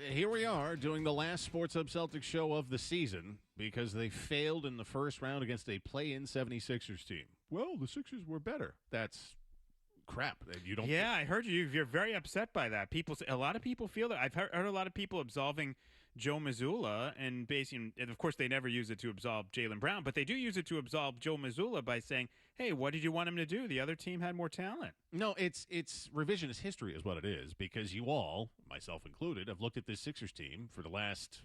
Here we are doing the last Sports Hub Celtics show of the season because they failed in the first round against a play-in 76ers team. Well, the Sixers were better. That's crap. You don't. Yeah, I heard you. You're very upset by that. A lot of people feel that. I've heard a lot of people absolving Joe Mazzulla, and of course they never use it to absolve Jaylen Brown, but they do use it to absolve Joe Mazzulla by saying, "Hey, what did you want him to do? The other team had more talent." No, it's revisionist history is what it is, because you all, myself included, have looked at this Sixers team for the last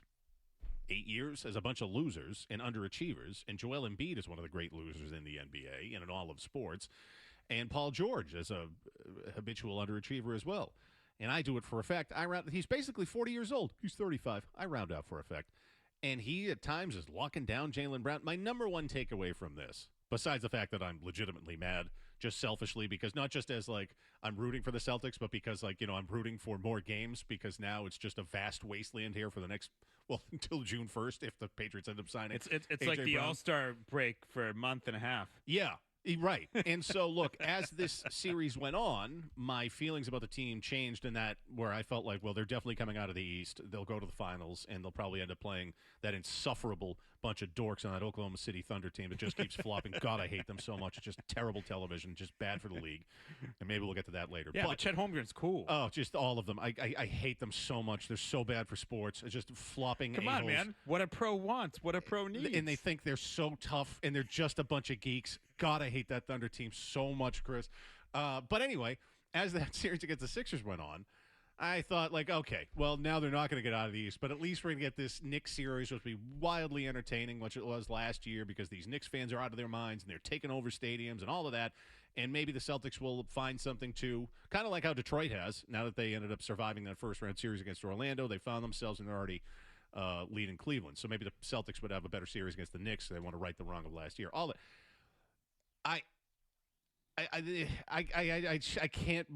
8 years as a bunch of losers and underachievers, and Joel Embiid is one of the great losers in the NBA and in all of sports, and Paul George is a habitual underachiever as well. And I do it for effect. He's basically 40 years old. He's 35. I round out for effect. And he, at times, is locking down Jaylen Brown. My number one takeaway from this, besides the fact that I'm legitimately mad, just selfishly, because not just as, I'm rooting for the Celtics, but because, I'm rooting for more games, because now it's just a vast wasteland here for the next, until June 1st, if the Patriots end up signing. It's like the Brown. All-Star break for a month and a half. Yeah. Right. And so, look, as this series went on, my feelings about the team changed in that where I felt like, they're definitely coming out of the East. They'll go to the finals, and they'll probably end up playing that insufferable bunch of dorks on that Oklahoma City Thunder team that just keeps flopping. God, I hate them so much. It's just terrible television, just bad for the league. And maybe we'll get to that later. Yeah, but Chet Holmgren's cool. Oh, just all of them. I hate them so much. They're so bad for sports. It's just flopping Come a-holes. on, man. What a pro wants, what a pro needs. And they think they're so tough, and they're just a bunch of geeks. God, I hate that Thunder team so much, Chris. But anyway, as that series against the Sixers went on, I thought, okay, now they're not going to get out of the East, but at least we're going to get this Knicks series, which will be wildly entertaining, which it was last year, because these Knicks fans are out of their minds, and they're taking over stadiums and all of that, and maybe the Celtics will find something to, kind of like how Detroit has, now that they ended up surviving that first-round series against Orlando. They found themselves, and they're already leading Cleveland. So maybe the Celtics would have a better series against the Knicks. So they want to right the wrong of last year. All that. I can't.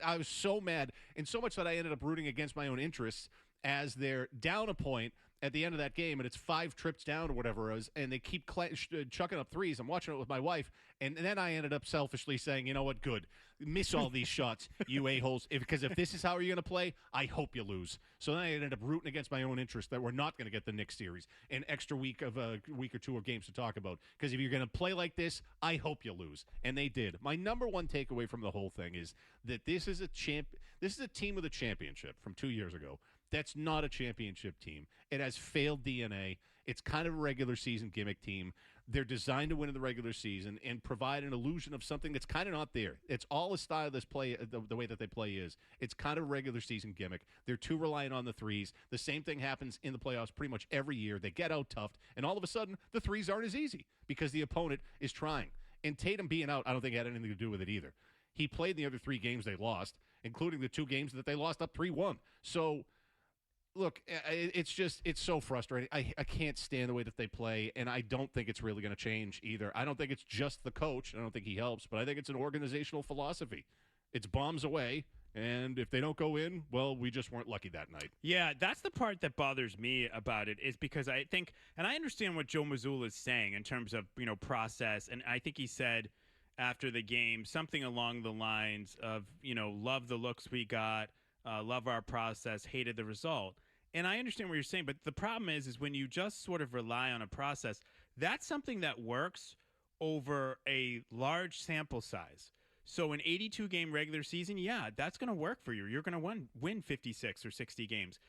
I was so mad, and so much that I ended up rooting against my own interests as they're down a point at the end of that game, and it's 5 trips down or whatever it was, and they keep chucking up threes. I'm watching it with my wife, and then I ended up selfishly saying, you know what, good. Miss all these shots, you a-holes, because if this is how you're going to play, I hope you lose. So then I ended up rooting against my own interest that we're not going to get the Knicks series, an extra week or two of games to talk about, because if you're going to play like this, I hope you lose. And they did. My number one takeaway from the whole thing is that this is a team with a championship from 2 years ago. That's not a championship team. It has failed DNA. It's kind of a regular season gimmick team. They're designed to win in the regular season and provide an illusion of something that's kind of not there. It's all a style of this play, the way that they play is. It's kind of a regular season gimmick. They're too reliant on the threes. The same thing happens in the playoffs pretty much every year. They get out toughed, and all of a sudden, the threes aren't as easy because the opponent is trying. And Tatum being out, I don't think had anything to do with it either. He played the other 3 games they lost, including the 2 games that they lost up 3-1. So, look, it's so frustrating. I can't stand the way that they play, and I don't think it's really going to change either. I don't think it's just the coach. I don't think he helps, but I think it's an organizational philosophy. It's bombs away, and if they don't go in, we just weren't lucky that night. Yeah, that's the part that bothers me about it, is because I think, and I understand what Joe Mazzulla is saying in terms of, process, and I think he said after the game something along the lines of, love the looks we got, love our process, hated the result. And I understand what you're saying, but the problem is when you just sort of rely on a process, that's something that works over a large sample size. So an 82-game regular season, yeah, that's going to work for you. You're going to win 56 or 60 games.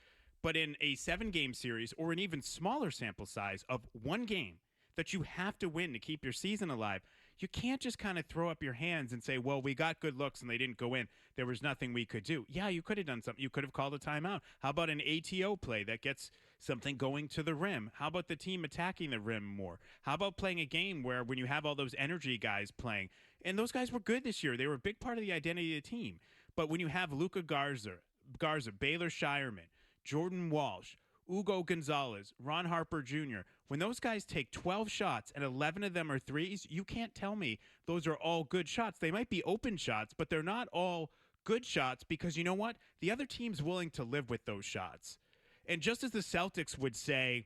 But in a 7-game series or an even smaller sample size of 1 game that you have to win to keep your season alive, you can't just kind of throw up your hands and say, we got good looks and they didn't go in. There was nothing we could do. Yeah, you could have done something. You could have called a timeout. How about an ATO play that gets something going to the rim? How about the team attacking the rim more? How about playing a game where when you have all those energy guys playing, and those guys were good this year. They were a big part of the identity of the team. But when you have Luka Garza, Baylor Shireman, Jordan Walsh, Ugo Gonzalez, Ron Harper Jr., when those guys take 12 shots and 11 of them are threes, you can't tell me those are all good shots. They might be open shots, but they're not all good shots because you know what? The other team's willing to live with those shots. And just as the Celtics would say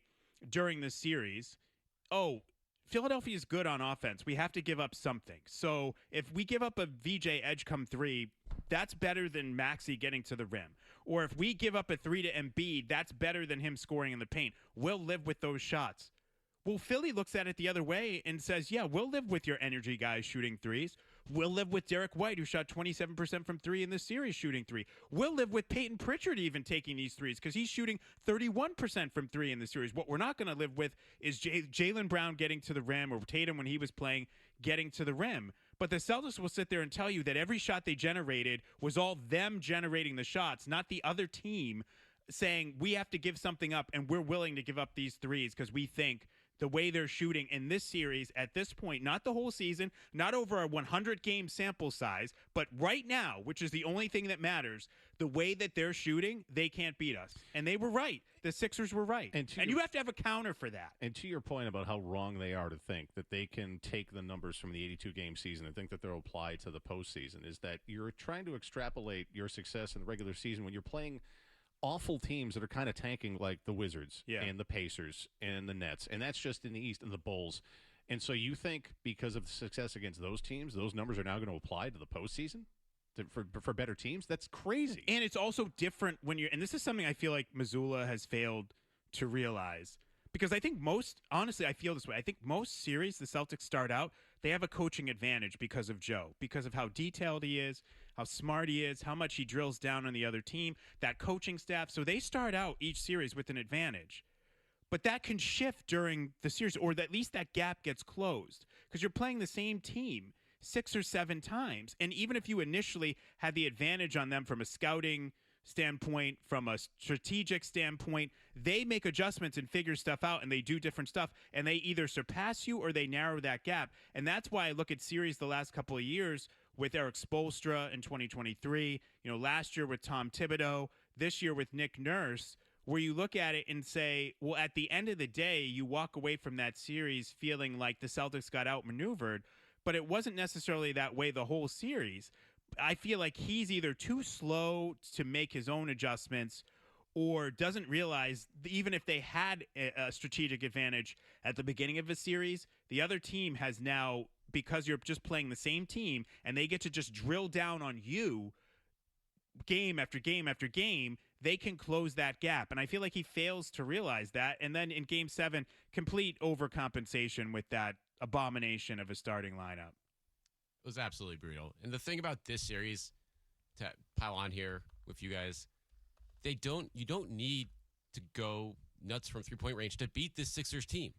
during the series, Philadelphia is good on offense. We have to give up something. So if we give up a VJ Edgecombe 3 that's better than Maxey getting to the rim. Or if we give up a 3 to Embiid, that's better than him scoring in the paint. We'll live with those shots. Well, Philly looks at it the other way and says, yeah, we'll live with your energy guys shooting threes. We'll live with Derek White, who shot 27% from three in this series, shooting three. We'll live with Peyton Pritchard even taking these threes because he's shooting 31% from three in the series. What we're not going to live with is Jaylen Brown getting to the rim, or Tatum when he was playing getting to the rim. But the Celtics will sit there and tell you that every shot they generated was all them generating the shots, not the other team saying we have to give something up and we're willing to give up these threes because we think the way they're shooting in this series at this point, not the whole season, not over a 100-game sample size, but right now, which is the only thing that matters, the way that they're shooting, they can't beat us. And they were right. The Sixers were right. And you have to have a counter for that. And to your point about how wrong they are to think that they can take the numbers from the 82-game season and think that they'll apply to the postseason, is that you're trying to extrapolate your success in the regular season when you're playing awful teams that are kind of tanking, like the Wizards and the Pacers and the Nets, and that's just in the East, and the Bulls. And so you think because of the success against those teams, those numbers are now going to apply to the postseason for better teams? That's crazy. And it's also different when you're – and this is something I feel like Missoula has failed to realize, because I think honestly, I feel this way. I think most series the Celtics start out, they have a coaching advantage because of Joe, because of how detailed he is, how smart he is, how much he drills down on the other team, that coaching staff. So they start out each series with an advantage. But that can shift during the series, or at least that gap gets closed, because you're playing the same team 6 or 7 times. And even if you initially had the advantage on them from a scouting standpoint, from a strategic standpoint, they make adjustments and figure stuff out, and they do different stuff, and they either surpass you or they narrow that gap. And that's why I look at series the last couple of years with Eric Spoelstra in 2023, last year with Tom Thibodeau, this year with Nick Nurse, where you look at it and say, well, at the end of the day, you walk away from that series feeling like the Celtics got outmaneuvered, but it wasn't necessarily that way the whole series. I feel like he's either too slow to make his own adjustments or doesn't realize even if they had a strategic advantage at the beginning of a series, the other team has now, because you're just playing the same team and they get to just drill down on you game after game after game, they can close that gap. And I feel like he fails to realize that. And then in Game 7, complete overcompensation with that abomination of a starting lineup. It was absolutely brutal. And the thing about this series, to pile on here with you guys, you don't need to go nuts from three-point range to beat this Sixers team.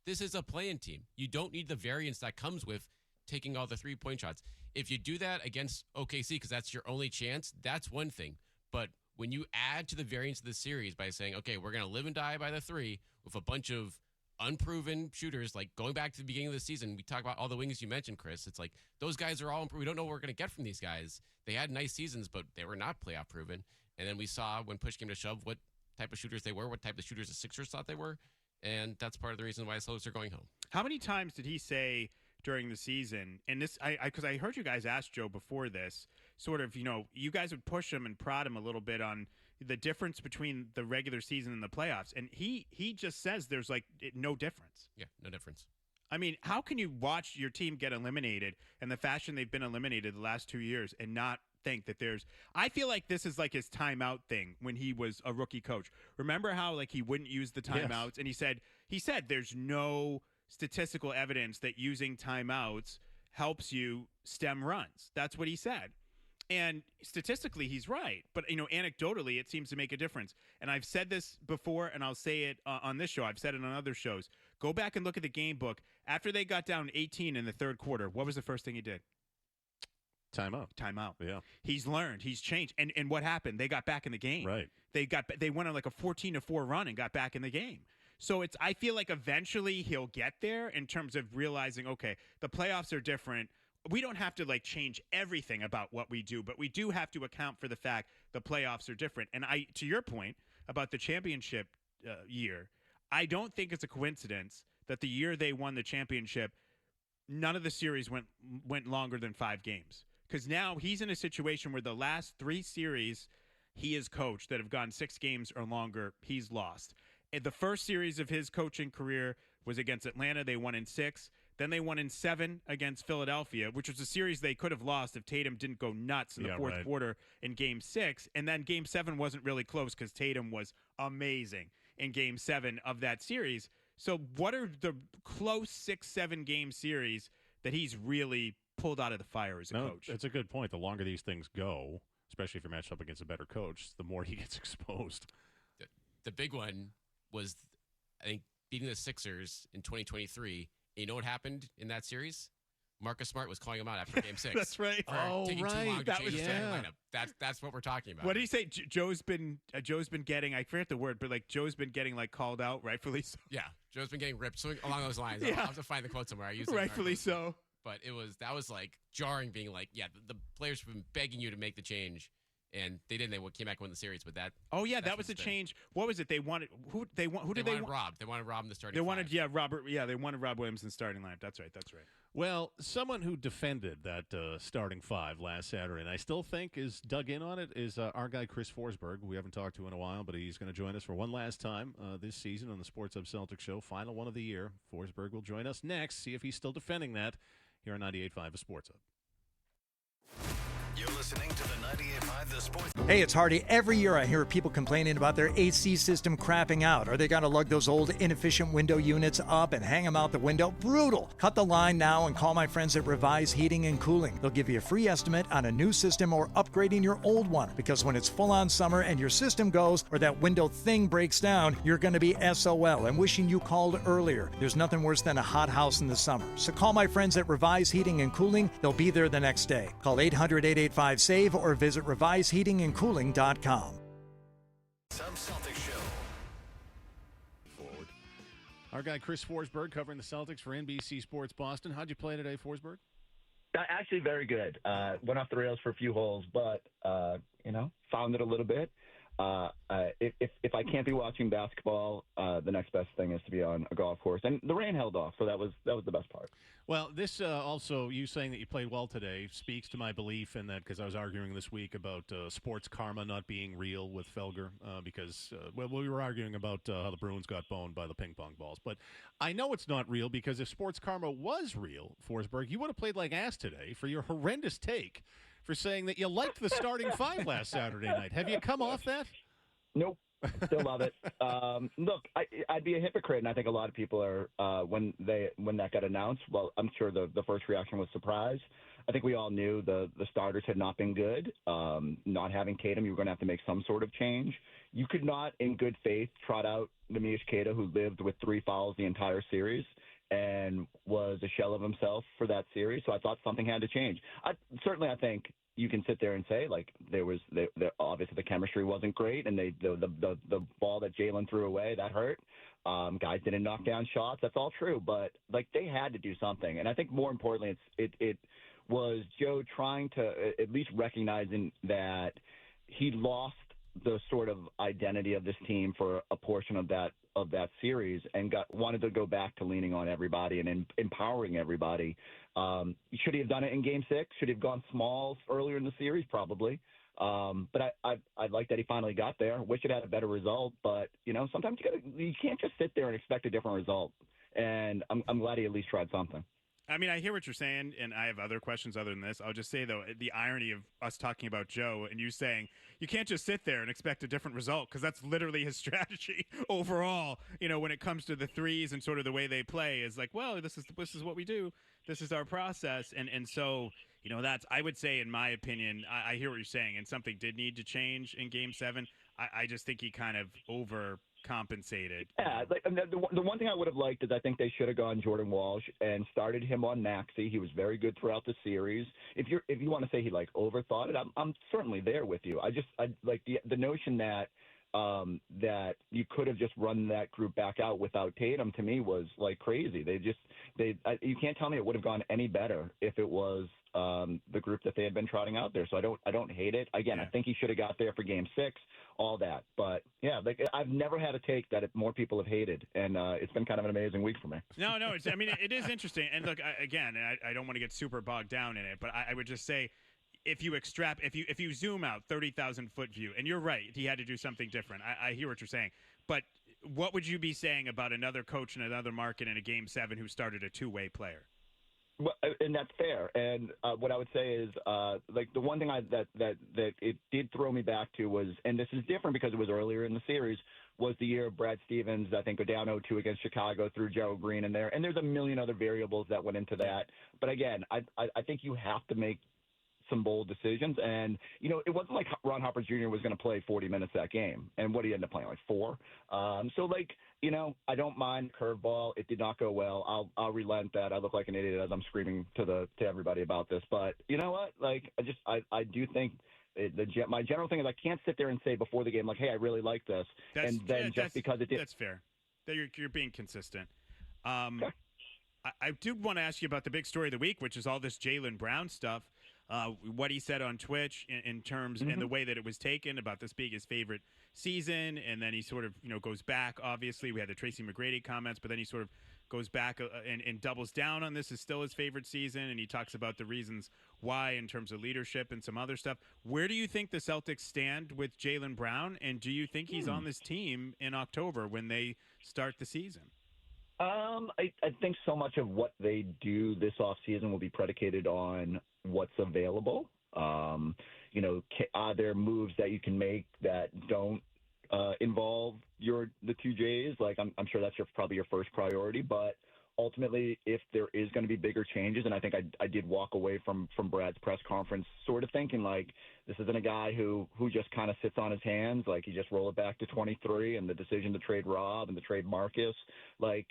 This is a play-in team. You don't need the variance that comes with taking all the three-point shots. If you do that against OKC because that's your only chance, that's one thing. But when you add to the variance of the series by saying, okay, we're going to live and die by the three with a bunch of unproven shooters, like going back to the beginning of the season, we talk about all the wings you mentioned, Chris. It's like those guys are all improved. We don't know what we're going to get from these guys. They had nice seasons, but they were not playoff proven. And then we saw when push came to shove what type of shooters they were, what type of shooters the Sixers thought they were. And that's part of the reason why the Celtics are going home. How many times did he say during the season, and this, because I heard you guys ask Joe before this, sort of, you guys would push him and prod him a little bit on the difference between the regular season and the playoffs. And he just says there's no difference. Yeah, no difference. I mean, how can you watch your team get eliminated in the fashion they've been eliminated the last 2 years and not think that I feel like this is like his timeout thing when he was a rookie coach. Remember how he wouldn't use the timeouts? Yes. And he said there's no statistical evidence that using timeouts helps you stem runs. That's what he said. And statistically, he's right. But, anecdotally, it seems to make a difference. And I've said this before, and I'll say it on this show. I've said it on other shows. Go back and look at the game book. After they got down 18 in the third quarter, what was the first thing he did? Timeout. Yeah. He's learned. He's changed. And what happened? They got back in the game. Right. They went on a 14-4 run and got back in the game. So I feel like eventually he'll get there in terms of realizing, okay, the playoffs are different. We don't have to change everything about what we do, but we do have to account for the fact the playoffs are different. And to your point about the championship year, I don't think it's a coincidence that the year they won the championship, none of the series went longer than 5 games. Because now he's in a situation where the last 3 series he has coached that have gone 6 games or longer, he's lost. And the first series of his coaching career was against Atlanta. They won in 6. Then they won in 7 against Philadelphia, which was a series they could have lost if Tatum didn't go nuts in the fourth quarter in Game 6. And then Game 7 wasn't really close because Tatum was amazing in Game 7 of that series. So what are the close 6-7 game series that he's really pulled out of the fire as a coach? That's a good point. The longer these things go, especially if you're matched up against a better coach, the more he gets exposed. The big one was, I think, beating the Sixers in 2023. You know what happened in that series? Marcus Smart was calling him out after Game 6. That's right. Taking too long to change the yeah. lineup. That's what we're talking about. What did he say? Joe's been getting, I forget the word, but like Joe's been getting like called out, rightfully so. Yeah, Joe's been getting ripped. So along those lines, Yeah. I'll have to find the quote somewhere. I used Rightfully so. But that was like jarring, being like, yeah, the players have been begging you to make the change, and they didn't. They came back and won the series, but that. Oh yeah, that was a change. What was it? They wanted who did they want? Rob. They wanted Rob in the starting. They wanted five. Robert. Yeah, they wanted Rob Williams in the starting lineup. That's right. Well, someone who defended that starting 5 last Saturday, and I still think is dug in on it, is our guy Chris Forsberg, who we haven't talked to in a while, but he's going to join us for one last time this season on the Sports Hub Celtics show, final one of the year. Forsberg will join us next, see if he's still defending that here on 98.5 The Sports Hub. You're listening to the 98.5 The Sports. Hey, it's Hardy. Every year I hear people complaining about their AC system crapping out, or they got to lug those old inefficient window units up and hang them out the window. Brutal. Cut the line now and call my friends at Revise Heating and Cooling. They'll give you a free estimate on a new system or upgrading your old one, because when it's full-on summer and your system goes or that window thing breaks down, you're going to be SOL and wishing you called earlier. There's nothing worse than a hot house in the summer. So call my friends at Revise Heating and Cooling. They'll be there the next day. Call 800-885-SAVE or visit reviseheatingandcooling.com. Some Celtics show. Forward. Our guy Chris Forsberg covering the Celtics for NBC Sports Boston. How'd you play today, Forsberg? Actually, very good. Went off the rails for a few holes, but found it a little bit. If I can't be watching basketball, the next best thing is to be on a golf course, and the rain held off, so that was the best part. Well, this also, you saying that you played well today, speaks to my belief in that, because I was arguing this week about sports karma not being real with Felger, because we were arguing about how the Bruins got boned by the ping pong balls. But I know it's not real, because if sports karma was real, Forsberg, you would have played like ass today for your horrendous take for saying that you liked the starting 5 last Saturday night. Have you come off that? Nope. Still love it. Look, I'd be a hypocrite, and I think a lot of people are when that got announced. Well, I'm sure the first reaction was surprise. I think we all knew the starters had not been good. Not having Tatum, you were going to have to make some sort of change. You could not, in good faith, trot out Nemish Queta, who lived with 3 fouls the entire series and was a shell of himself for that series. So I thought something had to change. I think you can sit there and say, like, obviously the chemistry wasn't great, and the ball that Jaylen threw away, that hurt. Guys didn't knock down shots. That's all true, but like, they had to do something. And I think more importantly, it was Joe trying to at least recognizing that he lost the sort of identity of this team for a portion of that series, and wanted to go back to leaning on everybody and empowering everybody. Should he have done it in Game 6? Should he have gone small earlier in the series? Probably. But I like that he finally got there. Wish it had a better result, but sometimes you can't just sit there and expect a different result. And I'm glad he at least tried something. I mean, I hear what you're saying, and I have other questions other than this. I'll just say, though, the irony of us talking about Joe and you saying you can't just sit there and expect a different result, because that's literally his strategy overall, when it comes to the threes and sort of the way they play, is like, well, this is what we do. This is our process. And so, that's, I would say, in my opinion, I hear what you're saying, and something did need to change in Game 7. I just think he kind of overcompensated. Yeah, the one thing I would have liked is I think they should have gone Jordan Walsh and started him on Maxey. He was very good throughout the series. If you want to say he overthought it, I'm certainly there with you. I like the notion that that you could have just run that group back out without Tatum, to me, was like crazy. You can't tell me it would have gone any better if it was the group that they had been trotting out there. So I don't hate it. Again, yeah. I think he should have got there for Game 6, all that. But yeah, I've never had a take that more people have hated, and it's been kind of an amazing week for me. No, it is interesting. And look, I don't want to get super bogged down in it, but I would just say, if you zoom out 30,000 foot view, and you're right, he had to do something different. I hear what you're saying, but what would you be saying about another coach in another market in a Game 7 who started a two-way player? Well, and that's fair. And what I would say is, like the one thing that it did throw me back to was, and this is different because it was earlier in the series, was the year of Brad Stevens. I think go down 0-2 against Chicago, threw Gerald Green in there, and there's a million other variables that went into that. But again, I think you have to make some bold decisions. And, it wasn't like Ron Harper Jr. was going to play 40 minutes that game. And what did he end up playing, like 4? So, I don't mind curveball. It did not go well. I'll relent that. I look like an idiot as I'm screaming to everybody about this. But you know what? I do think my general thing is I can't sit there and say before the game, like, hey, I really like this. Because it did. That's fair. You're being consistent. Okay. I do want to ask you about the big story of the week, which is all this Jaylen Brown stuff. What he said on Twitch in terms and the way that it was taken about this being his favorite season, and then he sort of goes back. Obviously, we had the Tracy McGrady comments, but then he sort of goes back and doubles down on this is still his favorite season, and he talks about the reasons why in terms of leadership and some other stuff. Where do you think the Celtics stand with Jaylen Brown, and do you think he's on this team in October when they start the season? I think so much of what they do this offseason will be predicated on what's available. Are there moves that you can make that don't involve the two J's? Like, I'm sure that's probably your first priority. But ultimately, if there is going to be bigger changes, and I think I did walk away from Brad's press conference sort of thinking, like, this isn't a guy who just kind of sits on his hands. Like, he just rolled it back to 23 and the decision to trade Robb and to trade Marcus. Like,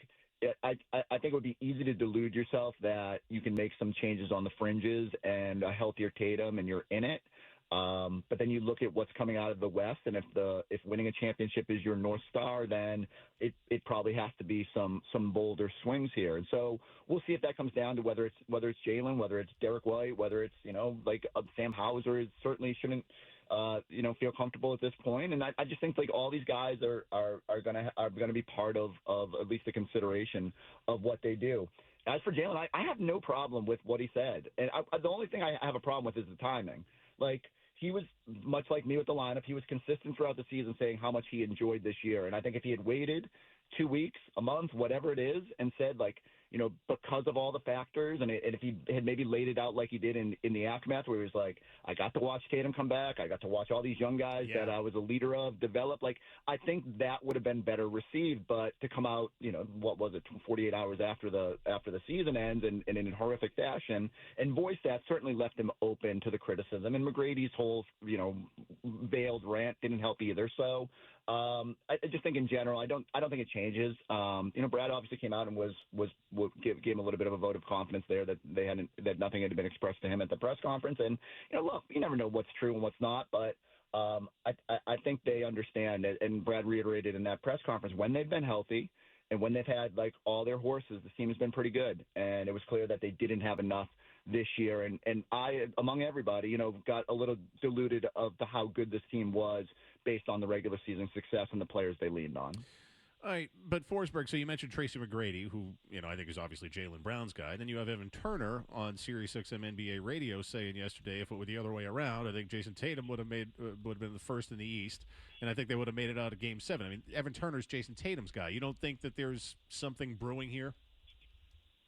I think it would be easy to delude yourself that you can make some changes on the fringes and a healthier Tatum and you're in it. But then you look at what's coming out of the West, and if winning a championship is your North Star, then it probably has to be some bolder swings here. And so we'll see if that comes down to whether it's Jaylen, whether it's Derek White, whether it's Sam Hauser certainly shouldn't feel comfortable at this point. And I just think all these guys are gonna be part of at least the consideration of what they do. As for Jaylen, I have no problem with what he said, and the only thing I have a problem with is the timing. Like, he was much like me with the lineup. He was consistent throughout the season saying how much he enjoyed this year. And I think if he had waited 2 weeks, a month, whatever it is, and said, because of all the factors, and if he had maybe laid it out like he did in the aftermath, where he was like, I got to watch Tatum come back. I got to watch all these young guys that I was a leader of develop. I think that would have been better received. But to come out, 48 hours after the season ends and in a horrific fashion and voice that certainly left him open to the criticism. And McGrady's whole, veiled rant didn't help either. So I just think in general, I don't think it changes. Brad obviously came out and gave him a little bit of a vote of confidence there that nothing had been expressed to him at the press conference. And look, you never know what's true and what's not, but I think they understand it. And Brad reiterated in that press conference, when they've been healthy and when they've had all their horses, the team has been pretty good. And it was clear that they didn't have enough this year. And I, among everybody, got a little deluded of how good this team was based on the regular season success and the players they leaned on. All right, but Forsberg, so you mentioned Tracy McGrady, who, I think is obviously Jaylen Brown's guy. Then you have Evan Turner on Sirius XM NBA radio saying yesterday, if it were the other way around, I think Jason Tatum would have been the first in the East, and I think they would have made it out of Game 7. I mean, Evan Turner's Jason Tatum's guy. You don't think that there's something brewing here?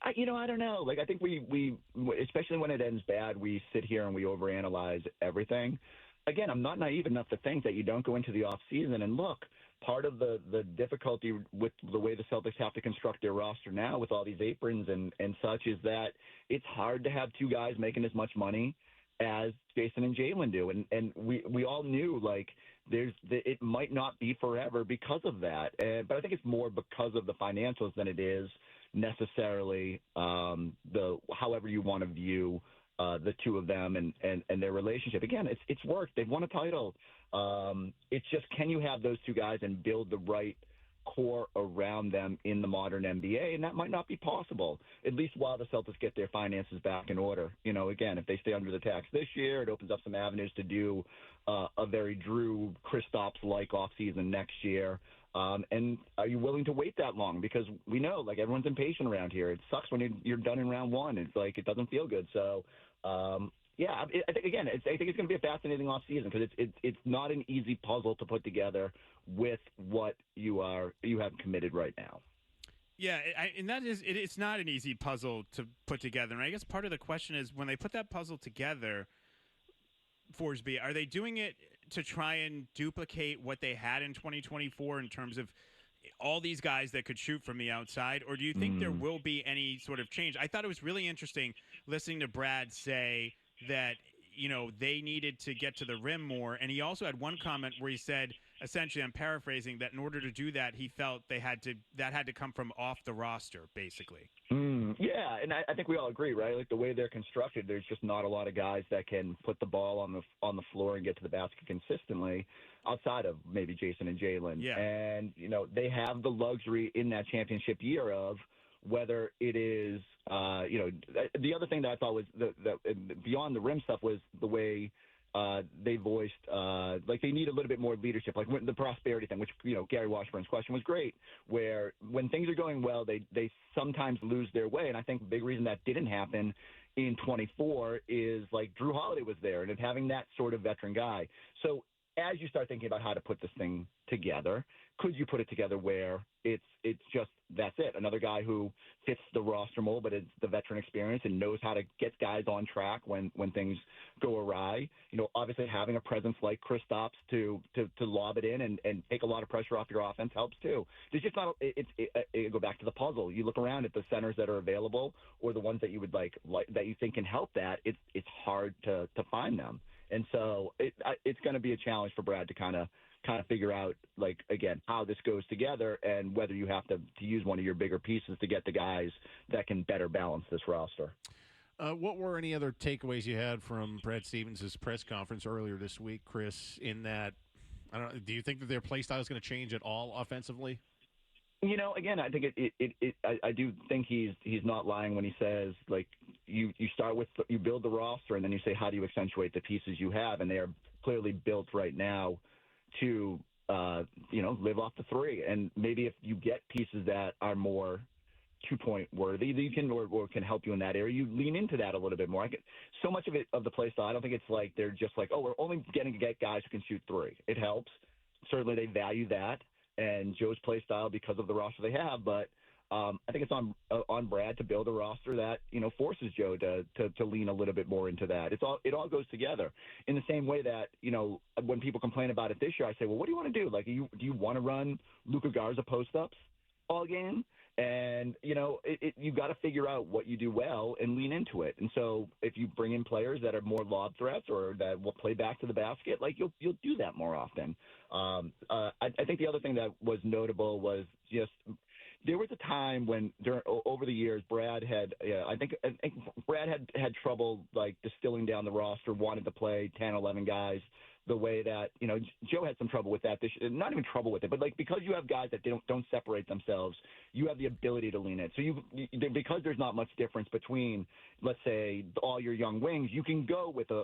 I don't know. I think we especially when it ends bad, we sit here and we overanalyze everything. Again, I'm not naive enough to think that you don't go into the offseason and look. Part of the difficulty with the way the Celtics have to construct their roster now with all these aprons and such is that it's hard to have two guys making as much money as Jason and Jaylen do. And we all knew, it might not be forever because of that. But I think it's more because of the financials than it is necessarily however you want to view the two of them and their relationship. Again, it's worked. They've won a title. It's just, can you have those two guys and build the right core around them in the modern NBA? And that might not be possible, at least while the Celtics get their finances back in order. Again, if they stay under the tax this year, it opens up some avenues to do a very Drew Kristaps-like offseason next year. And are you willing to wait that long? Because we know, everyone's impatient around here. It sucks when you're done in round one. It's it doesn't feel good. So, Yeah, I think again, I think it's going to be a fascinating offseason because it's not an easy puzzle to put together with what you have committed right now. Yeah, and that is it's not an easy puzzle to put together. And I guess part of the question is when they put that puzzle together, Forsby, are they doing it to try and duplicate what they had in 2024 in terms of all these guys that could shoot from the outside, or do you think there will be any sort of change? I thought it was really interesting listening to Brad say that, they needed to get to the rim more. And he also had one comment where he said, essentially, I'm paraphrasing, that in order to do that, he felt that had to come from off the roster, basically. Yeah, and I think we all agree, right? Like the way they're constructed, there's just not a lot of guys that can put the ball on the floor and get to the basket consistently outside of maybe Jason and Jaylen. Yeah. And, they have the luxury in that championship year of whether it is, the other thing that I thought was that beyond the rim stuff was the way they voiced like they need a little bit more leadership, like the prosperity thing, which Gary Washburn's question was great, where when things are going well, they sometimes lose their way, and I think the big reason that didn't happen in 24 is like Drew Holiday was there and having that sort of veteran guy. So as you start thinking about how to put this thing together, could you put it together where it's just that's it, another guy who fits the roster mold, but it's the veteran experience and knows how to get guys on track when things go awry. Obviously having a presence like Kristaps to lob it in and take a lot of pressure off your offense helps too. There's just not go back to the puzzle. You look around at the centers that are available or the ones that you would like that you think can help that. It's hard to find them. And so it's going to be a challenge for Brad to kind of figure out, like, again, how this goes together and whether you have to use one of your bigger pieces to get the guys that can better balance this roster. What were any other takeaways you had from Brad Stevens' press conference earlier this week, Chris, in that, I don't know, do you think that their play style is going to change at all offensively? Again, I think I do think he's not lying when he says, like, you start with, you build the roster and then you say, how do you accentuate the pieces you have? And they are clearly built right now to, live off the three. And maybe if you get pieces that are more 2-point worthy, you can or can help you in that area, you lean into that a little bit more. So much of the play style, I don't think it's like they're just like, oh, we're only getting to get guys who can shoot three. It helps. Certainly they value that and Joe's play style because of the roster they have, but I think it's on Brad to build a roster that forces Joe to lean a little bit more into that. It all goes together in the same way that when people complain about it this year, I say, well, what do you want to do? Like, do you want to run Luka Garza post ups all game? And you got to figure out what you do well and lean into it. And so if you bring in players that are more lob threats or that will play back to the basket, like you'll do that more often. I think the other thing that was notable was just. There was a time when over the years, Brad had, I think Brad had trouble like distilling down the roster, wanted to play 10, 11 guys the way that, Joe had some trouble with that this year. Not even trouble with it, but like because you have guys that don't separate themselves, you have the ability to lean in. So because there's not much difference between, let's say, all your young wings, you can go with a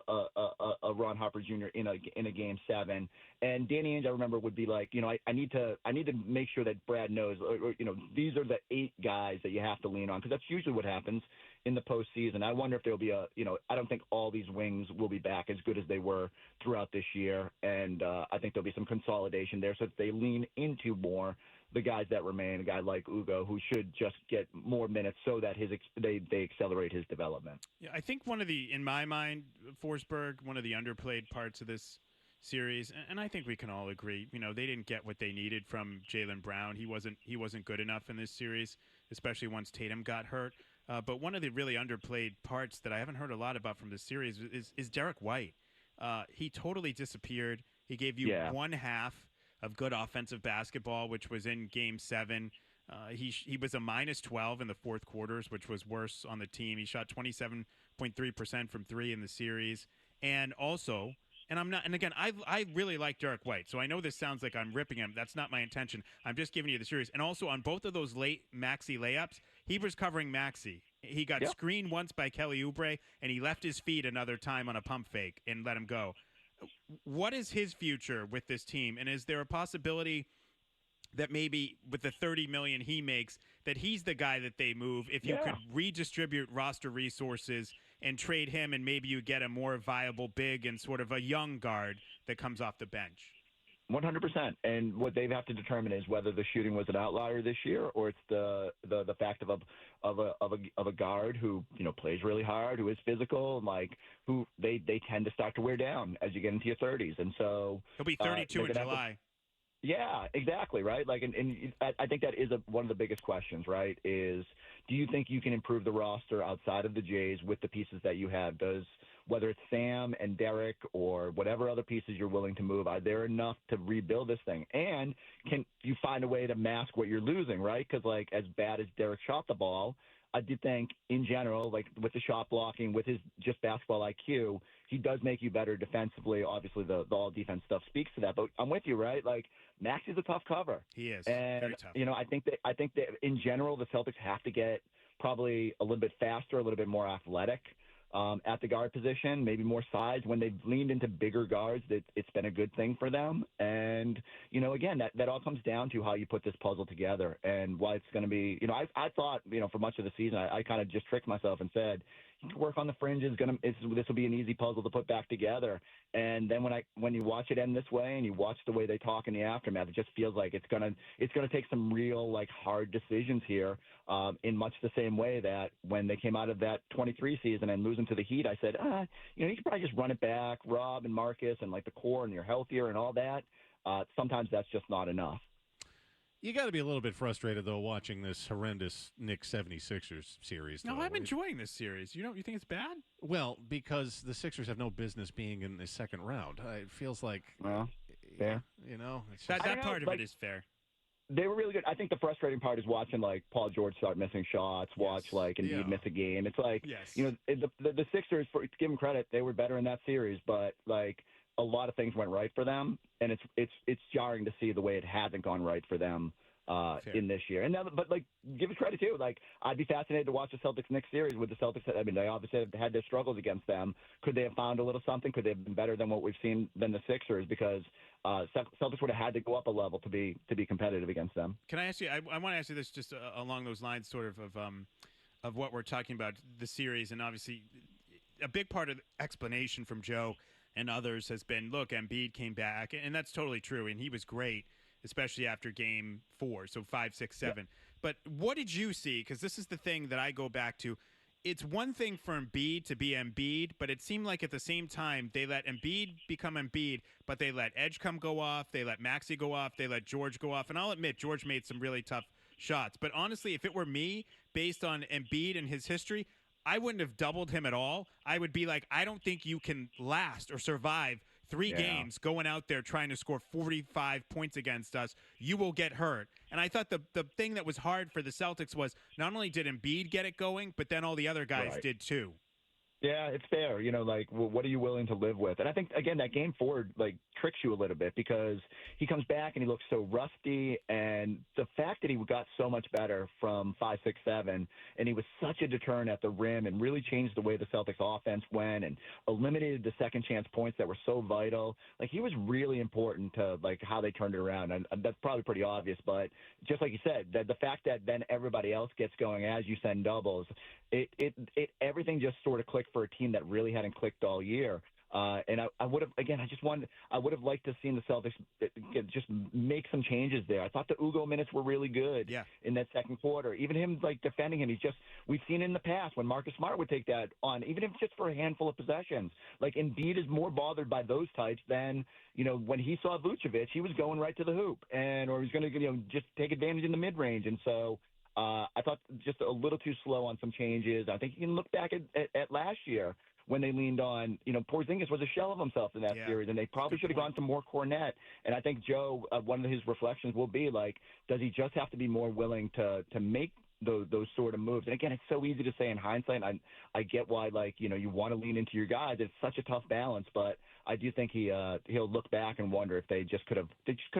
Ron Harper Jr. in a game 7. And Danny Ainge, I remember, would be like, I need to make sure that Brad knows, or these are the 8 guys that you have to lean on, because that's usually what happens in the postseason. I wonder if there'll be I don't think all these wings will be back as good as they were throughout this year, and I think there'll be some consolidation there, so that they lean into more the guys that remain, a guy like Ugo, who should just get more minutes so that they accelerate his development. Yeah, I think in my mind, Forsberg, one of the underplayed parts of this series, and I think we can all agree, they didn't get what they needed from Jaylen Brown. He wasn't good enough in this series, especially once Tatum got hurt. But one of the really underplayed parts that I haven't heard a lot about from this series is Derek White. He totally disappeared. He gave you one half of good offensive basketball, which was in Game 7. He was a -12 in the fourth quarters, which was worse on the team. He shot 27.3% from 3 in the series, and also. And again, I really like Derek White, so I know this sounds like I'm ripping him. That's not my intention. I'm just giving you the series. And also on both of those late Maxey layups, he was covering Maxey. He got screened once by Kelly Oubre, and he left his feet another time on a pump fake and let him go. What is his future with this team? And is there a possibility that maybe with the $30 million he makes, that he's the guy that they move if you could redistribute roster resources and trade him, and maybe you get a more viable big and sort of a young guard that comes off the bench. 100%. And what they have to determine is whether the shooting was an outlier this year, or it's the fact of a guard who plays really hard, who is physical, and who they tend to start to wear down as you get into your 30s. And so he'll be 32 in July. Yeah, exactly, right? And I think that is one of the biggest questions, right? Is do you think you can improve the roster outside of the Jays with the pieces that you have? Whether it's Sam and Derek or whatever other pieces you're willing to move, are there enough to rebuild this thing? And can you find a way to mask what you're losing, right? Because, as bad as Derek shot the ball, I do think in general, with the shot blocking, with his just basketball IQ, he does make you better defensively. Obviously, the all defense stuff speaks to that. But I'm with you, right? Max is a tough cover. He is. And, very tough. I think that in general, the Celtics have to get probably a little bit faster, a little bit more athletic at the guard position, maybe more size. When they've leaned into bigger guards, it's been a good thing for them. And, again, that all comes down to how you put this puzzle together and why it's going to be, I thought, for much of the season, I kind of just tricked myself and said, work on the fringes. This will be an easy puzzle to put back together. And then when you watch it end this way and you watch the way they talk in the aftermath, it just feels like it's gonna take some real hard decisions here. In much the same way that when they came out of that 23 season and losing to the Heat, I said, you could probably just run it back, Rob and Marcus and the core, and you're healthier and all that. Sometimes that's just not enough. You got to be a little bit frustrated, though, watching this horrendous Knicks 76ers series. No, I'm enjoying this series. You think it's bad? Well, because the Sixers have no business being in the second round. It feels like, fair. That part of it is fair. They were really good. I think the frustrating part is watching Paul George start missing shots, watch Embiid miss a game. It's the Sixers, to give them credit, they were better in that series, but a lot of things went right for them, and it's jarring to see the way it hasn't gone right for them in this year. And now, but give it credit too. I'd be fascinated to watch the Celtics-Knicks series with the Celtics. I mean, they obviously have had their struggles against them. Could they have found a little something? Could they have been better than what we've seen than the Sixers? Because Celtics would have had to go up a level to be competitive against them. Can I ask you? I want to ask you this just along those lines, sort of what we're talking about, the series, and obviously a big part of the explanation from Joe and others has been, look, Embiid came back, and that's totally true, and he was great, especially after Game 4, so 5, 6, 7. Yeah. But what did you see? Because this is the thing that I go back to. It's one thing for Embiid to be Embiid, but it seemed like at the same time they let Embiid become Embiid, but they let Edgecombe go off, they let Maxey go off, they let George go off, and I'll admit George made some really tough shots. But honestly, if it were me, based on Embiid and his history, I wouldn't have doubled him at all. I would be like, I don't think you can last or survive 3 games going out there trying to score 45 points against us. You will get hurt. And I thought the thing that was hard for the Celtics was not only did Embiid get it going, but then all the other guys did too. Yeah, it's fair. What are you willing to live with? And I think, again, that Game 4, tricks you a little bit because he comes back and he looks so rusty. And the fact that he got so much better from 5, 6, 7, and he was such a deterrent at the rim and really changed the way the Celtics offense went and eliminated the second chance points that were so vital. He was really important to, how they turned it around. And that's probably pretty obvious. But just like you said, the fact that then everybody else gets going as you send doubles, everything just sort of clicked for a team that really hadn't clicked all year. And I would have, again, I would have liked to have seen the Celtics just make some changes there. I thought the Ugo minutes were really good in that second quarter. Even him, defending him, we've seen in the past when Marcus Smart would take that on, even if just for a handful of possessions. Embiid is more bothered by those types than, when he saw Vucevic, he was going right to the hoop or he was going to, just take advantage in the mid-range. And so, I thought just a little too slow on some changes. I think you can look back at last year when they leaned on, Porzingis was a shell of himself in that series, and they probably should have gone to more Cornet. And I think Joe, one of his reflections will be does he just have to be more willing to make those sort of moves? And again, it's so easy to say in hindsight. I get why, you want to lean into your guys. It's such a tough balance, but I do think he'll look back and wonder if they just could have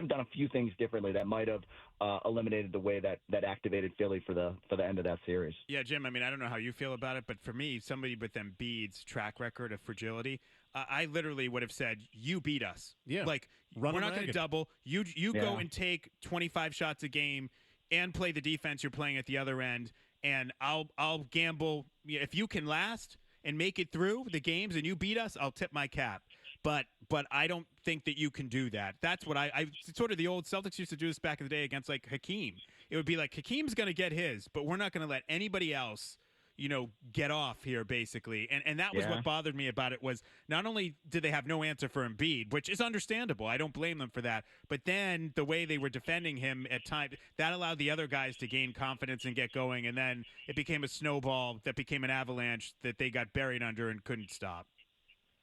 done a few things differently that might have eliminated the way that activated Philly for the end of that series. Yeah, Jim, I don't know how you feel about it, but for me, somebody with Embiid's track record of fragility, I literally would have said, you beat us. Yeah. We're not going to double. You go and take 25 shots a game and play the defense you're playing at the other end, and I'll gamble. If you can last, and make it through the games and you beat us, I'll tip my cap. But I don't think that you can do that. That's what I sort of the old Celtics used to do this back in the day against like Hakeem. It would be like Hakeem's going to get his, but we're not going to let anybody else, get off here basically. And that was what bothered me about it was not only did they have no answer for Embiid, which is understandable. I don't blame them for that. But then the way they were defending him at times, that allowed the other guys to gain confidence and get going. And then it became a snowball that became an avalanche that they got buried under and couldn't stop.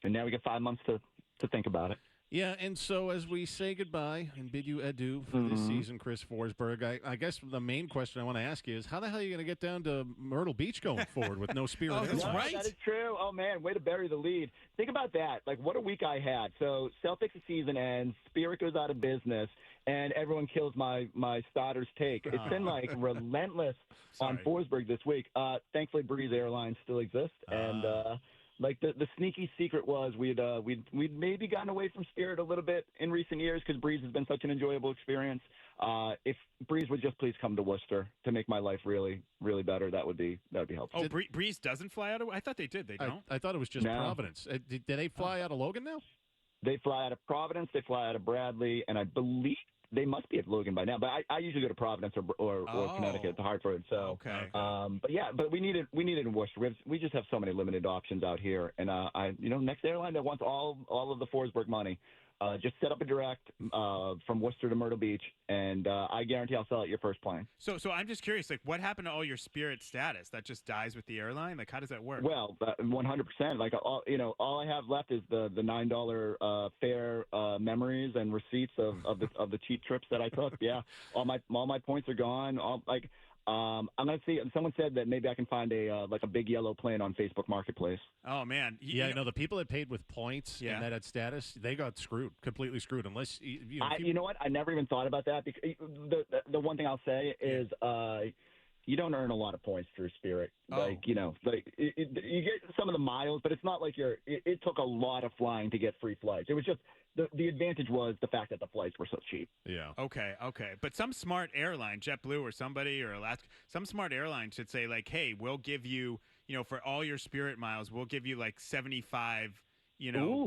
And now we get 5 months to think about it. Yeah, and so as we say goodbye and bid you adieu for this season, Chris Forsberg, I guess the main question I want to ask you is how the hell are you going to get down to Myrtle Beach going forward with no Spirit? That's right. That is true. Oh, man, way to bury the lead. Think about that. Like, what a week I had. So Celtics season ends, Spirit goes out of business, and everyone kills my starter's take. It's been, like, relentless on Forsberg this week. Thankfully, Breeze Airlines still exists, and like the sneaky secret was we'd maybe gotten away from Spirit a little bit in recent years because Breeze has been such an enjoyable experience. If Breeze would just please come to Worcester to make my life really, really better, that would be helpful. Oh, Breeze doesn't fly out of? I thought they did. They don't. I thought it was just Providence. Did they fly out of Logan now? They fly out of Providence. They fly out of Bradley, and I believe they must be at Logan by now. But I usually go to Providence or Connecticut to Hartford. So, but we need it in Worcester. We just have so many limited options out here. And next airline that wants all of the Forsberg money, just set up a direct from Worcester to Myrtle Beach, and I guarantee I'll sell it your first plane. So I'm just curious, like, what happened to all your Spirit status? That just dies with the airline? Like, how does that work? Well, 100%. Like, all I have left is the $9 fare memories and receipts of the cheap trips that I took. Yeah, all my points are gone. I'm gonna see. Someone said that maybe I can find a big yellow plane on Facebook Marketplace. Oh man, the people that paid with points and that had status, they got completely screwed. Unless you know what, I never even thought about that. Because the one thing I'll say is you don't earn a lot of points through Spirit. You get some of the miles, but it's not like it took a lot of flying to get free flights. It was just the advantage was the fact that the flights were so cheap. Yeah. Okay. But some smart airline, JetBlue or somebody or Alaska, some smart airline should say like, hey, we'll give you, for all your Spirit miles, we'll give you like 75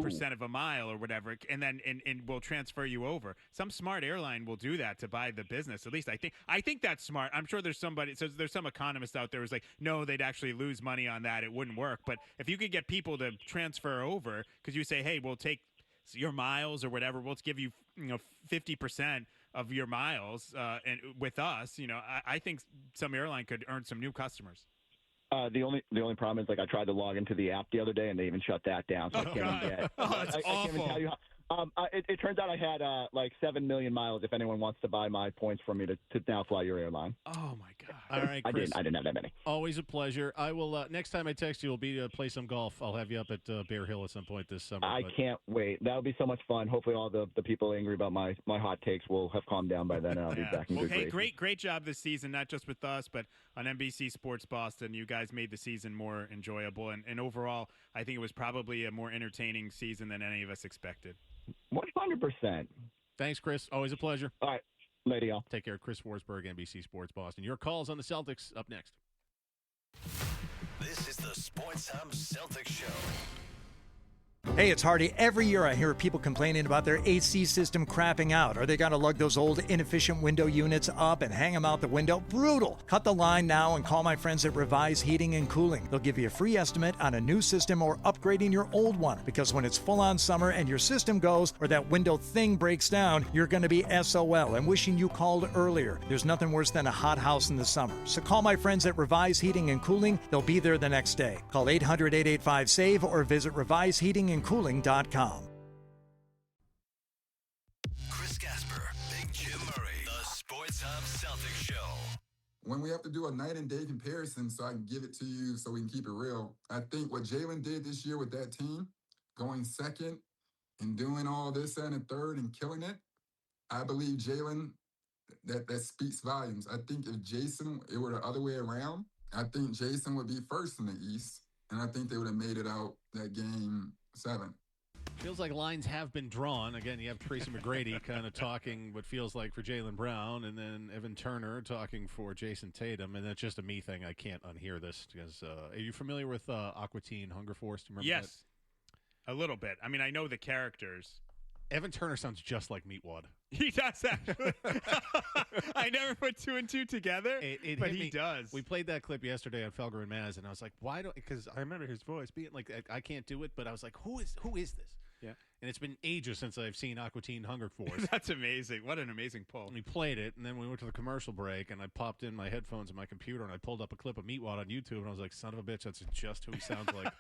percent of a mile or whatever, and then and we'll transfer you over. Some smart airline will do that to buy the business. At least I think that's smart. I'm sure there's some economist out there who's like, no, they'd actually lose money on that. It wouldn't work. But if you could get people to transfer over, because you say, hey, we'll take your miles or whatever, we'll give you 50% of your miles and with us, I think some airline could earn some new customers. The only problem is, like, I tried to log into the app the other day and they even shut that down. So I can't even get. That's awful. I can't even tell you how. It turns out I had like 7 million miles. If anyone wants to buy my points from me to now fly your airline. Oh my God! All right, Chris. I didn't have that many. Always a pleasure. I will. Next time I text you, will be to play some golf. I'll have you up at Bear Hill at some point this summer. I can't wait. That'll be so much fun. Hopefully, all the people angry about my hot takes will have calmed down by then, and I'll be back in good graces. Great job this season, not just with us, but on NBC Sports Boston. You guys made the season more enjoyable, and overall, I think it was probably a more entertaining season than any of us expected. 100%. Thanks, Chris. Always a pleasure. All right. Later, y'all. Take care. Chris Forsberg, NBC Sports Boston. Your calls on the Celtics up next. This is the Sports Hub Celtics Show. Hey, it's Hardy. Every year I hear people complaining about their AC system crapping out, or they got to lug those old inefficient window units up and hang them out the window. Brutal. Cut the line now and call my friends at Revise Heating and Cooling. They'll give you a free estimate on a new system or upgrading your old one, because when it's full-on summer and your system goes or that window thing breaks down, you're going to be SOL and wishing you called earlier. There's nothing worse than a hot house in the summer. So call my friends at Revise Heating and Cooling. They'll be there the next day. Call 800-885-SAVE or visit reviseheatingandcooling.com. Chris Gasper, Big Jim Murray, the Sports Hub Celtics Show. When we have to do a night and day comparison so I can give it to you so we can keep it real, I think what Jaylen did this year with that team, going second and doing all this and a third and killing it, I believe Jaylen, that speaks volumes. I think if it were the other way around, I think Jason would be first in the East, and I think they would have made it out that game 7. Feels like lines have been drawn. Again, you have Tracy McGrady kind of talking what feels like for Jaylen Brown, and then Evan Turner talking for Jason Tatum, and that's just a me thing. I can't unhear this because are you familiar with Aqua Teen Hunger Force? Do you remember Yes, a little bit. I mean, I know the characters. Evan Turner sounds just like Meatwad. He does, actually. I never put two and two together, but he does. We played that clip yesterday on Felger and Maz, and I was like, why don't – because I remember his voice being like, I can't do it, but I was like, who is this? Yeah. And it's been ages since I've seen Aqua Teen Hunger Force. That's amazing. What an amazing pull. And we played it, and then we went to the commercial break, and I popped in my headphones and my computer, and I pulled up a clip of Meatwad on YouTube, and I was like, son of a bitch, that's just who he sounds like.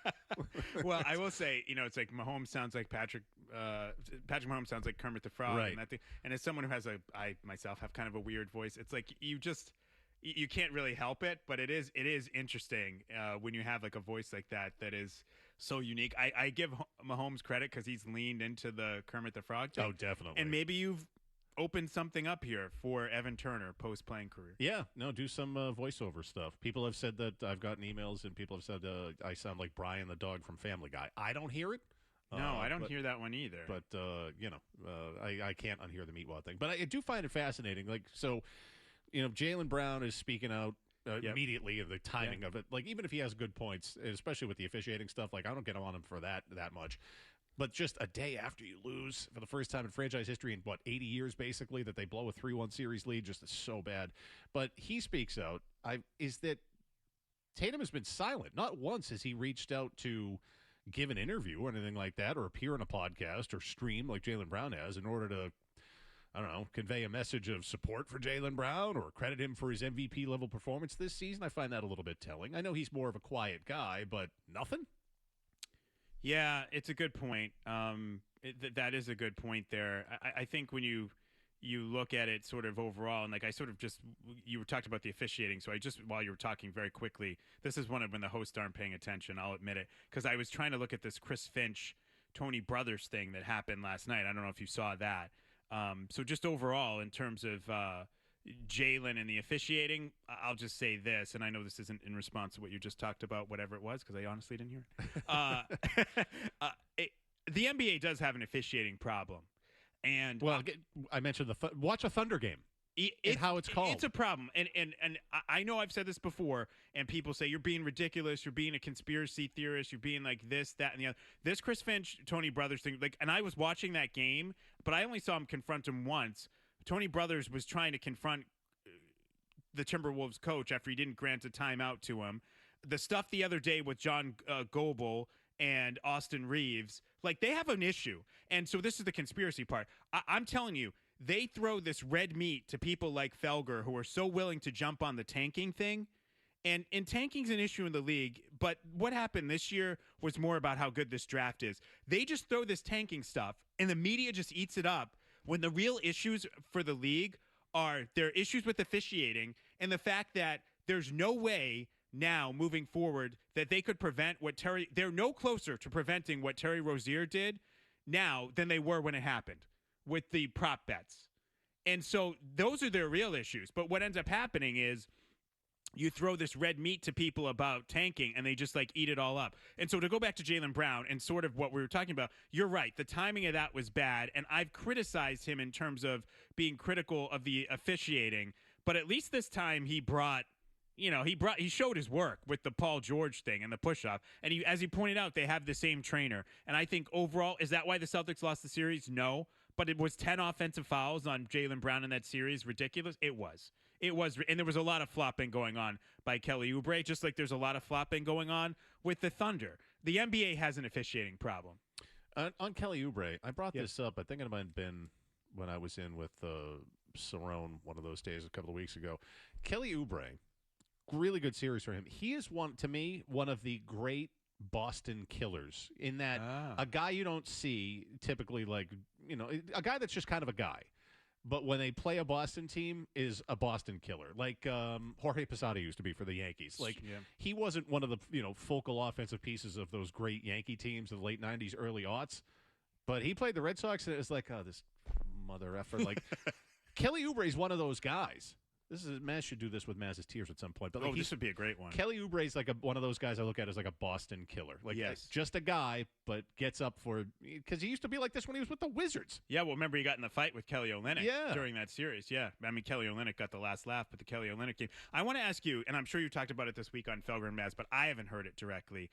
Well, I will say, it's like Mahomes sounds like Patrick Mahomes sounds like Kermit the Frog. Right. And as someone who has I myself have kind of a weird voice, it's like you can't really help it, but it is interesting when you have like a voice like that is so unique. I give Mahomes credit because he's leaned into the Kermit the Frog thing. Oh, definitely. And maybe you've opened something up here for Evan Turner post-playing career. Yeah, no, do some voiceover stuff. People have said that I've gotten emails, and people have said I sound like Brian the dog from Family Guy. I don't hear it. No, I don't hear that one either. But, I can't unhear the Meatwad thing. But I do find it fascinating. Like, so, Jaylen Brown is speaking out immediately of the timing of it. Like, even if he has good points, especially with the officiating stuff, like, I don't get on him for that much. But just a day after you lose for the first time in franchise history in, 80 years, basically, that they blow a 3-1 series lead, just is so bad. But he speaks out, is that Tatum has been silent. Not once has he reached out to give an interview or anything like that, or appear in a podcast or stream like Jaylen Brown has in order to, I don't know, convey a message of support for Jaylen Brown or credit him for his MVP level performance this season. I find that a little bit telling. I know he's more of a quiet guy, but nothing? Yeah, it's a good point. That is a good point there. I think when you look at it sort of overall, and like I sort of you were talking about the officiating, so while you were talking very quickly, this is one of when the hosts aren't paying attention, I'll admit it, because I was trying to look at this Chris Finch, Tony Brothers thing that happened last night. I don't know if you saw that. So just overall, in terms of Jaylen and the officiating, I'll just say this, and I know this isn't in response to what you just talked about, whatever it was, because I honestly didn't hear it. The NBA does have an officiating problem. And I mentioned watch a Thunder game. And how it's called. It's a problem. And I know I've said this before, and people say, you're being ridiculous, you're being a conspiracy theorist, you're being like this, that, and the other. This Chris Finch, Tony Brothers thing, and I was watching that game, but I only saw him confront him once. Tony Brothers was trying to confront the Timberwolves coach after he didn't grant a timeout to him. The stuff the other day with John Goebel and Austin Reeves, like, they have an issue. And so this is the conspiracy part. I'm telling you, they throw this red meat to people like Felger who are so willing to jump on the tanking thing. And tanking's an issue in the league, but what happened this year was more about how good this draft is. They just throw this tanking stuff, and the media just eats it up, when the real issues for the league are their issues with officiating and the fact that there's no way now moving forward that they could prevent they're no closer to preventing what Terry Rozier did now than they were when it happened with the prop bets. And so those are their real issues. But what ends up happening is you throw this red meat to people about tanking, and they just like eat it all up. And so to go back to Jaylen Brown and sort of what we were talking about, you're right. The timing of that was bad, and I've criticized him in terms of being critical of the officiating. But at least this time he showed his work with the Paul George thing and the push-off. And as he pointed out, they have the same trainer. And I think overall, is that why the Celtics lost the series? No. But it was 10 offensive fouls on Jaylen Brown in that series. Ridiculous? It was. And there was a lot of flopping going on by Kelly Oubre, just like there's a lot of flopping going on with the Thunder. The NBA has an officiating problem. On Kelly Oubre, I brought this up. I think it might have been when I was in with Cerrone one of those days a couple of weeks ago. Kelly Oubre, really good series for him. He is one of the great Boston killers, in that a guy you don't see typically, like, a guy that's just kind of a guy. But when they play a Boston team, is a Boston killer, like Jorge Posada used to be for the Yankees. Like, he wasn't one of the focal offensive pieces of those great Yankee teams of the late '90s, early aughts. But he played the Red Sox, and it was like, oh, this mother effer. Like, Kelly Oubre is one of those guys. Mass should do this with Mass's Tears at some point. But this would be a great one. Kelly Oubre's like one of those guys I look at as like a Boston killer. Like, yes. Just a guy, but gets up for because he used to be like this when he was with the Wizards. Yeah, well, remember he got in the fight with Kelly Olynyk Yeah. during that series. Yeah, I mean, Kelly Olynyk got the last laugh, but the Kelly Olynyk game. I want to ask you, and I'm sure you talked about it this week on Felger and Maz, but I haven't heard it directly.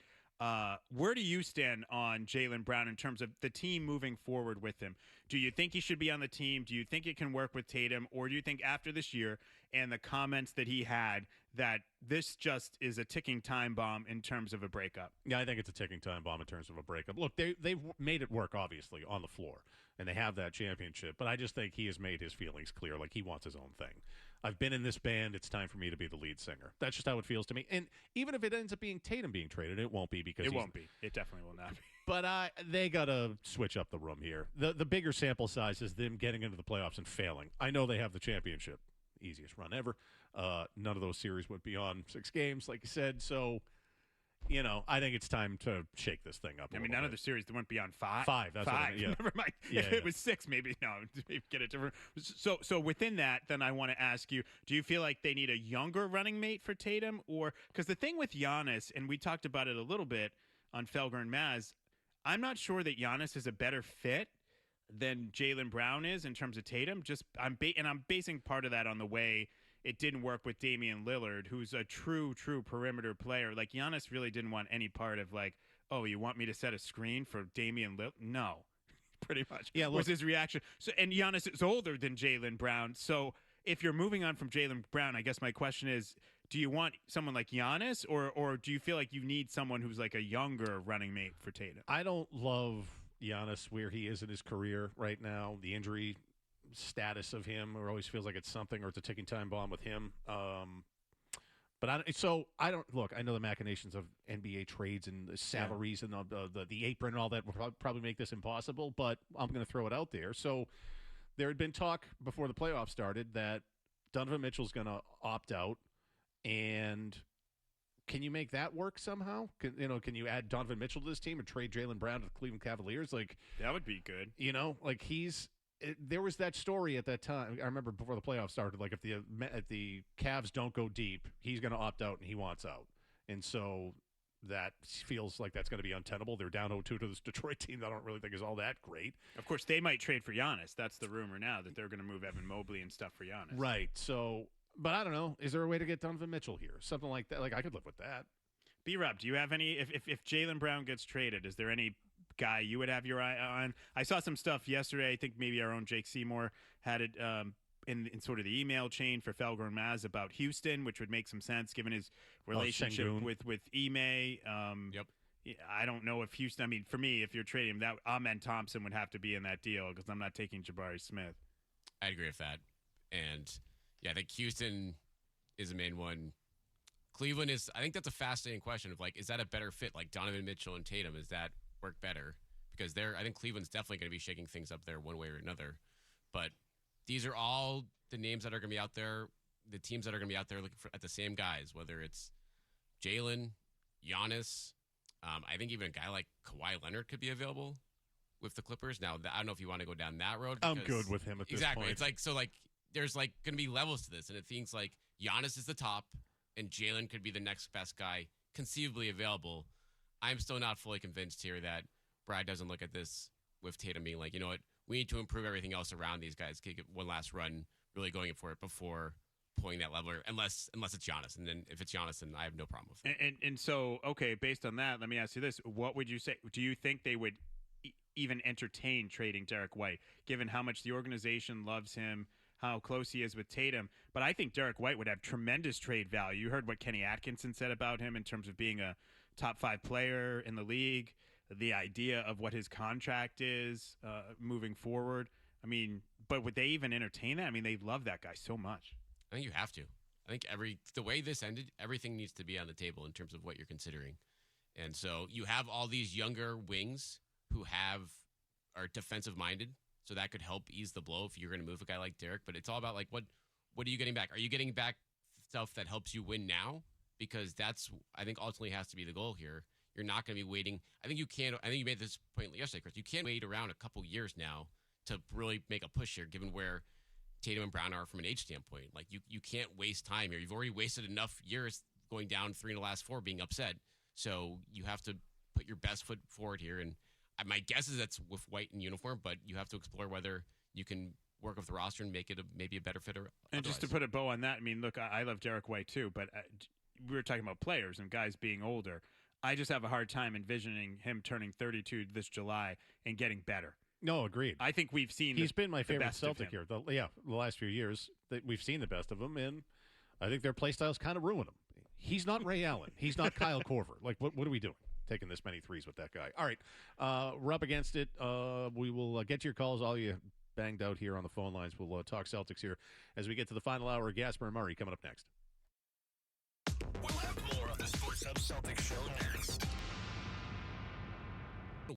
Where do you stand on Jaylen Brown in terms of the team moving forward with him? Do you think he should be on the team? Do you think it can work with Tatum? Or do you think after this year and the comments that he had that this just is a ticking time bomb in terms of a breakup? Yeah, I think it's a ticking time bomb in terms of a breakup. Look, they've made it work, obviously, on the floor, and they have that championship. But I just think he has made his feelings clear, like he wants his own thing. I've been in this band. It's time for me to be the lead singer. That's just how it feels to me. And even if it ends up being Tatum being traded, it won't be because it won't be. It definitely will not be. But they got to switch up the room here. The bigger sample size is them getting into the playoffs and failing. I know they have the championship. Easiest run ever. None of those series went beyond 6 games, like you said. So, I think it's time to shake this thing up. I mean, none of the series that went beyond 5. 5. That's 5. Yeah. Never mind. If it was 6, maybe get it different. So within that, then I want to ask you: do you feel like they need a younger running mate for Tatum, or because the thing with Giannis, and we talked about it a little bit on Felger and Maz, I'm not sure that Giannis is a better fit than Jaylen Brown is in terms of Tatum. I'm basing part of that on the way it didn't work with Damian Lillard, who's a true perimeter player. Like, Giannis really didn't want any part of, like, oh, you want me to set a screen for Damian Lillard? No, pretty much. Yeah, was his reaction. So, and Giannis is older than Jaylen Brown. So if you're moving on from Jaylen Brown, I guess my question is, do you want someone like Giannis, or do you feel like you need someone who's like a younger running mate for Tatum? I don't love Giannis where he is in his career right now. The injury status of him, or always feels like it's something, or it's a ticking time bomb with him. But I don't look. I know the machinations of NBA trades and the salaries and the apron and all that will probably make this impossible. But I'm going to throw it out there. So there had been talk before the playoffs started that Donovan Mitchell's going to opt out, and can you make that work somehow? Can you add Donovan Mitchell to this team and trade Jaylen Brown to the Cleveland Cavaliers? Like, that would be good. There was that story at that time. I remember before the playoffs started, like if the Cavs don't go deep, he's going to opt out and he wants out. And so that feels like that's going to be untenable. They're down 0-2 to this Detroit team that I don't really think is all that great. Of course, they might trade for Giannis. That's the rumor now, that they're going to move Evan Mobley and stuff for Giannis. Right. So, but I don't know. Is there a way to get Donovan Mitchell here? Something like that. Like, I could live with that. B-Rob, do you have any, if Jaylen Brown gets traded, is there any guy you would have your eye on? I saw some stuff yesterday. I think maybe our own Jake Seymour had it in sort of the email chain for Felger and Maz about Houston, which would make some sense given his relationship with Ime. Yep. I don't know if Houston. I mean, for me, if you're trading him, that Amen Thompson would have to be in that deal because I'm not taking Jabari Smith. I'd agree with that. And yeah, I think Houston is the main one. Cleveland is. I think that's a fascinating question of, like, is that a better fit? Like Donovan Mitchell and Tatum, is that work better? Because I think Cleveland's definitely going to be shaking things up there one way or another. But these are all the names that are going to be out there, the teams that are going to be out there looking at the same guys, whether it's Jaylen, Giannis. I think even a guy like Kawhi Leonard could be available with the Clippers. Now, I don't know if you want to go down that road. I'm good with him at this point. It's like, so like, there's like going to be levels to this. And it seems like Giannis is the top and Jaylen could be the next best guy conceivably available. I'm still not fully convinced here that Brad doesn't look at this with Tatum being like, you know what, we need to improve everything else around these guys, get one last run, really going for it before pulling that level, unless it's Giannis. And then if it's Giannis, then I have no problem with it. And so, okay, based on that, let me ask you this. What would you say? Do you think they would even entertain trading Derek White, given how much the organization loves him, how close he is with Tatum? But I think Derek White would have tremendous trade value. You heard what Kenny Atkinson said about him in terms of being a top 5 player in the league, the idea of what his contract is moving forward. I mean, but would they even entertain that? I mean, they love that guy so much. I think you have to. I think the way this ended, everything needs to be on the table in terms of what you're considering. And so you have all these younger wings who are defensive minded, so that could help ease the blow if you're going to move a guy like Derek. But it's all about, like, what are you getting back? Are you getting back stuff that helps you win now? Because that's, I think, ultimately has to be the goal here. You're not going to be waiting. I think you made this point yesterday, Chris. You can't wait around a couple years now to really make a push here, given where Tatum and Brown are from an age standpoint. Like, you can't waste time here. You've already wasted enough years going down 3 in the last 4, being upset. So you have to put your best foot forward here. And my guess is that's with White in uniform, but you have to explore whether you can work with the roster and make it maybe a better fit. And just to put a bow on that, I mean, look, I love Derek White too, but we were talking about players and guys being older. I just have a hard time envisioning him turning 32 this July and getting better. No, agreed. I think we've seen he's been my favorite best Celtic here. The last few years that we've seen the best of him, and I think their play styles kind of ruin him. He's not Ray Allen. He's not Kyle Korver. Like, what are we doing? Taking this many threes with that guy. All right, we're up against it. We will get to your calls. All you banged out here on the phone lines. We'll talk Celtics here as we get to the final hour. Gasper and Murray coming up next. We'll have more of the Sports Hub Celtics show next.